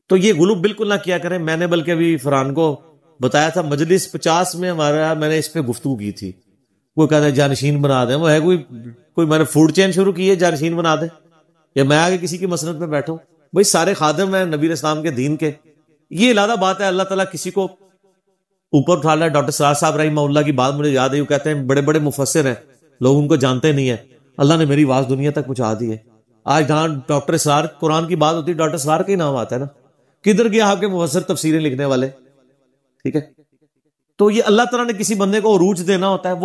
تو یہ غلو بالکل نہ کیا کریں. میں نے بلکہ ابھی فرحان کو بتایا تھا مجلس 50 میں میں نے اس پہ گفتگو کی تھی. وہ کہتا ہے جانشین بنا دیں. وہ ہے کوئی میں نے فوڈ چین شروع کی ہے جانشین بنا دیں, یا میں آگے کسی کی مسند پہ بیٹھوں؟ بھائی سارے خادم ہیں نبی اسلام کے دین کے. یہ علیحدہ بات ہے, اللہ تعالیٰ کسی کو اوپر اٹھا رہا ہے. ڈاکٹر سراج صاحب رحمہ اللہ کی بات مجھے یاد ہے, وہ کہتے ہیں بڑے بڑے مفسر ہیں, لوگ ان کو جانتے نہیں ہیں, اللہ نے میری آواز دنیا تک پہنچا دی ہے. آج جہاں ڈاکٹر سرار قرآن کی بات ہوتی ہے ڈاکٹر سرار کا ہی نام آتا ہے نا. کدھر گیا آپ کے مفسر تفسیریں لکھنے والے؟ ٹھیک ہے, تو یہ اللہ تعالیٰ نے کسی بندے کو عروج دینا ہوتا ہے,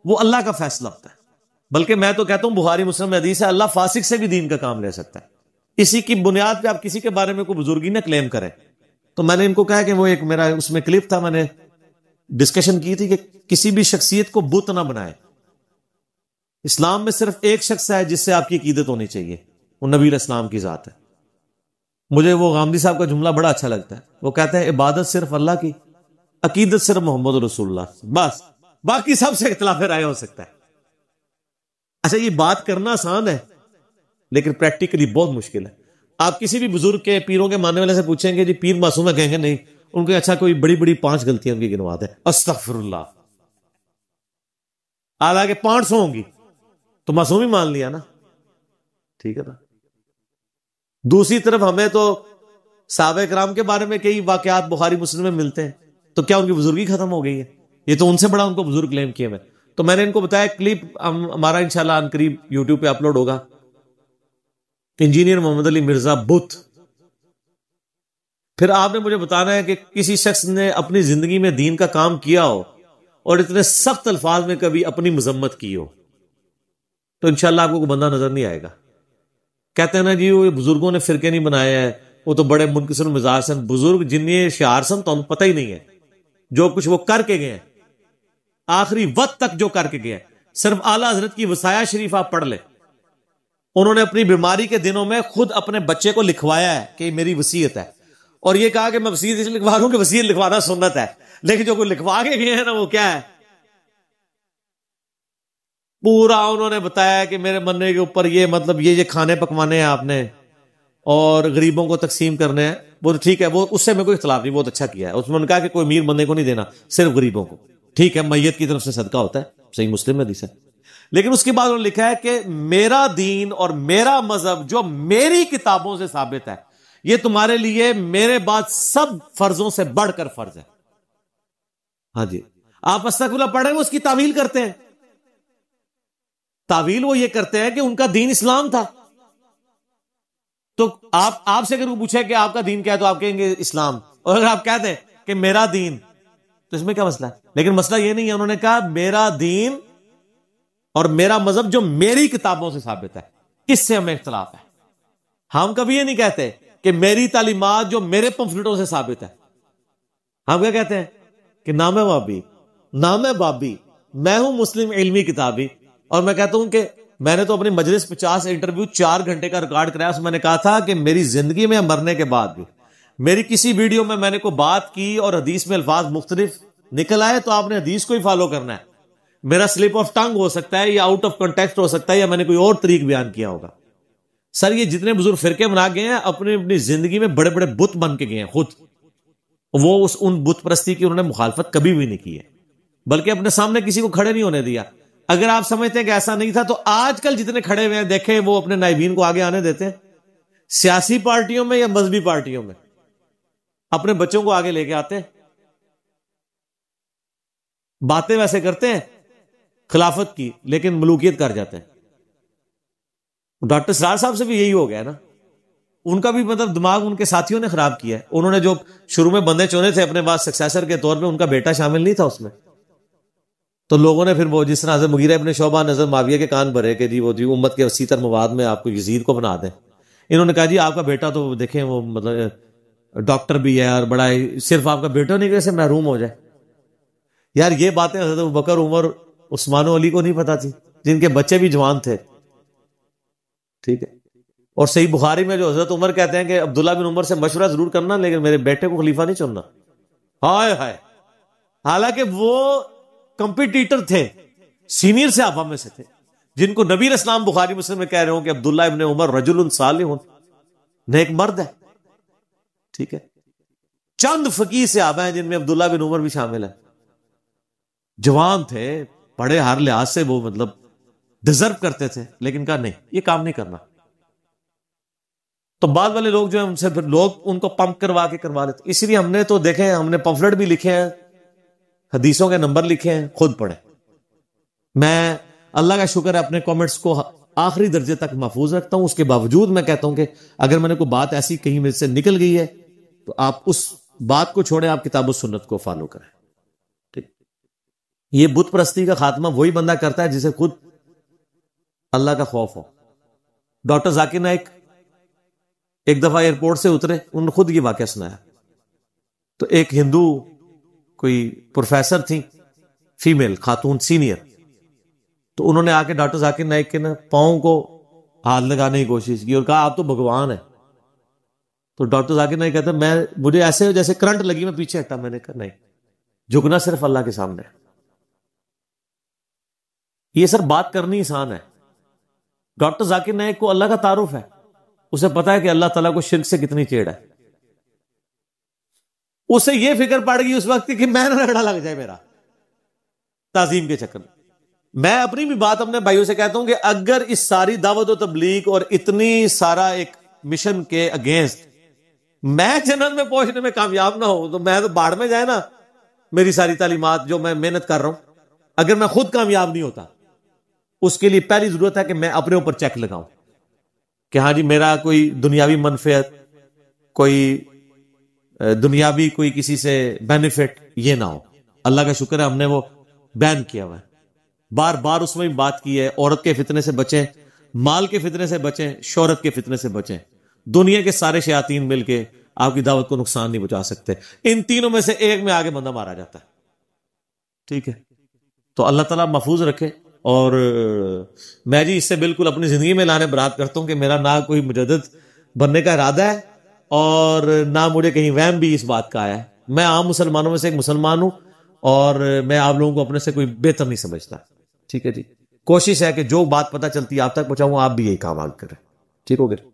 وہ اللہ کا فیصلہ ہوتا ہے. بلکہ میں تو کہتا ہوں بخاری مسلم میں حدیث ہے, اللہ فاسق سے بھی دین کا کام لے سکتا ہے. اسی کی بنیاد پہ آپ کسی کے بارے میں کوئی بزرگی نہ کلیم کریں. تو میں نے ان کو کہا کہ وہ ایک میرا اس میں کلپ تھا, میں نے ڈسکشن کی تھی کہ کسی بھی شخصیت کو بت نہ بنائے. اسلام میں صرف ایک شخص ہے جس سے آپ کی عقیدت ہونی چاہیے, وہ نبی علیہ السلام کی ذات ہے. مجھے وہ غامدی صاحب کا جملہ بڑا اچھا لگتا ہے. وہ کہتے ہیں عبادت صرف اللہ کی, عقیدت صرف محمد رسول اللہ, بس باقی سب سے اختلاف رائے ہو سکتا ہے. اچھا یہ بات کرنا آسان ہے لیکن پریکٹیکلی بہت مشکل ہے. آپ کسی بھی بزرگ کے پیروں کے ماننے والے سے پوچھیں گے جی پیر معصوم ہے, کہیں گے نہیں. ان کو اچھا کوئی بڑی بڑی 5 غلطیاں ان کی گنوا دیں, استغفر اللہ, حالانکہ 500 ہوں گی تو معصوم ہی مان لیا نا. ٹھیک ہے نا. دوسری طرف ہمیں تو صحابہ کرام کے بارے میں کئی واقعات بخاری مسلم میں ملتے ہیں, تو کیا ان کی بزرگی ختم ہو گئی ہے؟ یہ تو ان سے بڑا ان کو بزرگ کلیم کیے میں. تو میں نے ان کو بتایا کلپ ہمارا انشاءاللہ ان قریب یوٹیوب پہ اپلوڈ ہوگا, انجینئر محمد علی مرزا بت. پھر آپ نے مجھے بتانا ہے کہ کسی شخص نے اپنی زندگی میں دین کا کام کیا ہو اور اتنے سخت الفاظ میں کبھی اپنی مذمت کی ہو, تو انشاءاللہ آپ کو کوئی بندہ نظر نہیں آئے گا. کہتے ہیں نا جی وہ بزرگوں نے فرقے نہیں بنائے ہیں, وہ تو بڑے منکسر مزاج سن. بزرگ جنہیں شعار سن تو پتہ ہی نہیں ہے جو کچھ وہ کر کے گئے ہیں, آخری وقت تک جو کر کے گئے ہیں. صرف اعلیٰ حضرت کی وصایا شریف آپ پڑھ لیں, انہوں نے اپنی بیماری کے دنوں میں خود اپنے بچے کو لکھوایا ہے کہ میری وصیت ہے, اور یہ کہا کہ میں وصیت اس لکھوا رہا ہوں کہ وصیت لکھوانا سنت ہے. لیکن جو کوئی لکھوا کے گئے ہیں نا وہ کیا ہے, پورا انہوں نے بتایا کہ میرے مرنے کے اوپر یہ مطلب یہ کھانے پکوانے ہیں آپ نے اور غریبوں کو تقسیم کرنے ہیں. وہ تو ٹھیک ہے, وہ اس سے میں کوئی اختلاف نہیں, بہت اچھا کیا ہے. اس میں نے کہا کہ کوئی امیر بندے کو نہیں دینا, صرف غریبوں کو. ٹھیک ہے, میت کی طرف سے صدقہ ہوتا ہے, صحیح مسلم میں حدیث ہے. لیکن اس کے بعد انہوں نے لکھا ہے کہ میرا دین اور میرا مذہب جو میری کتابوں سے ثابت ہے, یہ تمہارے لیے میرے بعد سب فرضوں سے بڑھ کر فرض ہے. ہاں جی, آپ استغفر اللہ پڑھ رہے ہیں, وہ اس کی تعویل کرتے ہیں. تعویل وہ یہ کرتے ہیں کہ ان کا دین اسلام تھا. تو آپ سے اگر وہ پوچھے کہ آپ کا دین کیا ہے تو آپ کہیں گے اسلام, اور اگر آپ کہتے ہیں کہ میرا دین, تو اس میں کیا مسئلہ ہے؟ لیکن مسئلہ یہ نہیں ہے. انہوں نے کہا میرا دین اور میرا مذہب جو میری کتابوں سے ثابت ہے, اس سے ہمیں اختلاف ہے. ہم کبھی یہ نہیں کہتے کہ میری تعلیمات جو میرے پمفلٹوں سے ثابت ہے. ہم کیا کہتے ہیں کہ نام ہے بابی, نام ہے بابی, میں ہوں مسلم علمی کتابی. اور میں کہتا ہوں کہ میں نے تو اپنی مجلس 50 انٹرویو 4 گھنٹے کا ریکارڈ کرایا, اس میں نے کہا تھا کہ میری زندگی میں مرنے کے بعد بھی میری کسی ویڈیو میں نے کوئی بات کی اور حدیث میں الفاظ مختلف نکل آئے تو آپ نے حدیث کو ہی فالو کرنا ہے. میرا سلپ آف ٹنگ ہو سکتا ہے یا آؤٹ آف کنٹیکسٹ ہو سکتا ہے یا میں نے کوئی اور طریق بیان کیا ہوگا. سر یہ جتنے بزرگ فرقے بنا گئے ہیں اپنی زندگی میں بڑے بڑے بت بن کے گئے ہیں خود. وہ ان بت پرستی کی انہوں نے مخالفت کبھی بھی نہیں کی ہے, بلکہ اپنے سامنے کسی کو کھڑے نہیں ہونے دیا. اگر آپ سمجھتے ہیں کہ ایسا نہیں تھا تو آج کل جتنے کھڑے ہوئے ہیں دیکھیں وہ اپنے نائبین کو آگے آنے دیتے ہیں, سیاسی پارٹیوں میں یا مذہبی پارٹیوں میں اپنے بچوں کو آگے لے کے آتے ہیں, باتیں ویسے کرتے ہیں خلافت کی لیکن ملوکیت کر جاتے ہیں. ڈاکٹر سرار صاحب سے بھی یہی ہو گیا نا, ان کا بھی مطلب دماغ ان کے ساتھیوں نے خراب کیا ہے. انہوں نے جو شروع میں بندے چنے تھے اپنے بعد سکسیسر کے طور پہ, ان کا بیٹا شامل نہیں تھا اس میں, تو لوگوں نے پھر وہ جس طرح حضرت مغیرہ ابن شعبہ نظر معاویہ کے کان بھرے کہ جی وہ جی امت کے وسیع تر مواد میں آپ کو یزید کو بنا دیں. انہوں نے کہا جی آپ کا بیٹا تو دیکھیں وہ مطلب ڈاکٹر بھی ہے اور بڑا ہے, صرف آپ کا بیٹا نہیں کیسے محروم ہو جائے. یار یہ باتیں حضرت ابوبکر عمر عثمان و علی کو نہیں پتا تھی جن کے بچے بھی جوان تھے. ٹھیک ہے, اور صحیح بخاری میں جو حضرت عمر کہتے ہیں کہ عبداللہ بن عمر سے مشورہ ضرور کرنا لیکن میرے بیٹے کو خلیفہ نہیں چننا. ہائے ہائے, حالانکہ وہ کمپیٹیٹر تھے, سینئر صحابہ میں سے تھے جن کو نبی اسلام بخاری مسلم میں کہہ رہے ہوں کہ عبداللہ ابن عمر رجل صالح, نیک مرد ہے. ٹھیک ہے. چند فقیہ صحابہ ہیں جن میں عبداللہ بن عمر بھی شامل ہے, جوان تھے, بڑے ہر لحاظ سے وہ مطلب ڈیزرو کرتے تھے, لیکن کہا نہیں یہ کام نہیں کرنا. تو بعد والے لوگ جو ہیں ان سے پھر لوگ ان کو پمپ کروا لیتے. اسی لیے ہم نے تو دیکھیں, ہم نے پمفلٹ بھی لکھے ہیں, حدیثوں کے نمبر لکھے ہیں, خود پڑھیں. میں اللہ کا شکر ہے اپنے کامنٹس کو آخری درجے تک محفوظ رکھتا ہوں. اس کے باوجود میں کہتا ہوں کہ اگر میں نے کوئی بات ایسی کہیں میرے سے نکل گئی ہے تو آپ اس بات کو چھوڑیں, آپ کتاب و سنت کو فالو کریں. ٹھیک. یہ بت پرستی کا خاتمہ وہی بندہ کرتا ہے جسے خود اللہ کا خوف ہو. ڈاکٹر ذاکر نائک ایک دفعہ ایئرپورٹ سے اترے, انہوں نے خود یہ واقعہ سنایا. تو ایک ہندو کوئی پروفیسر تھی, فیمیل خاتون سینئر, تو انہوں نے آ کے ڈاکٹر ذاکر نائک کے نا پاؤں کو ہاتھ لگانے کی کوشش کی اور کہا آپ تو بھگوان ہیں. تو ڈاکٹر ذاکر نائک کہتا ہے مجھے ایسے جیسے کرنٹ لگی, میں پیچھے ہٹا. میں نے کہا نہیں, جھکنا صرف اللہ کے سامنے ہے. یہ سر بات کرنی آسان ہے. ڈاکٹر ذاکر نائک کو اللہ کا تعارف ہے, اسے پتا ہے کہ اللہ تعالیٰ کو شرک سے کتنی چیڑ ہے. اسے یہ فکر پڑ گئی اس وقت کہ میں نہ رگڑا لگ جائے میرا تعظیم کے چکر میں. میں اپنی بھی بات اپنے بھائیوں سے کہتا ہوں کہ اگر اس ساری دعوت و تبلیغ اور اتنی سارا ایک مشن کے اگینسٹ میں جنت میں پہنچنے میں کامیاب نہ ہوں تو میں تو باڑ میں جائے نا میری ساری تعلیمات جو میں محنت کر رہا ہوں. اگر میں خود کامیاب نہیں ہوتا, اس کے لیے پہلی ضرورت ہے کہ میں اپنے اوپر چیک لگاؤں کہ ہاں جی میرا کوئی دنیاوی منفعت, کوئی دنیاوی کوئی کسی سے بینیفٹ یہ نہ ہو. اللہ کا شکر ہے ہم نے وہ بین کیا ہوا ہے. بار بار اس میں بھی بات کی ہے, عورت کے فتنے سے بچیں, مال کے فتنے سے بچیں, شہرت کے فتنے سے بچیں. دنیا کے سارے شیاطین مل کے آپ کی دعوت کو نقصان نہیں پہنچا سکتے. ان تینوں میں سے ایک میں آگے بندہ مارا جاتا ہے. ٹھیک ہے, تو اللہ تعالیٰ محفوظ رکھے. اور میں جی اس سے بالکل اپنی زندگی میں لانے برات کرتا ہوں کہ میرا نہ کوئی مجدد بننے کا ارادہ ہے اور نہ مجھے کہیں وہم بھی اس بات کا آیا ہے. میں عام مسلمانوں میں سے ایک مسلمان ہوں اور میں آپ لوگوں کو اپنے سے کوئی بہتر نہیں سمجھتا. ٹھیک ہے جی, کوشش ہے کہ جو بات پتہ چلتی ہے آپ تک پہنچاؤں, آپ بھی یہی کام آگے کریں. ٹھیک ہو گیا.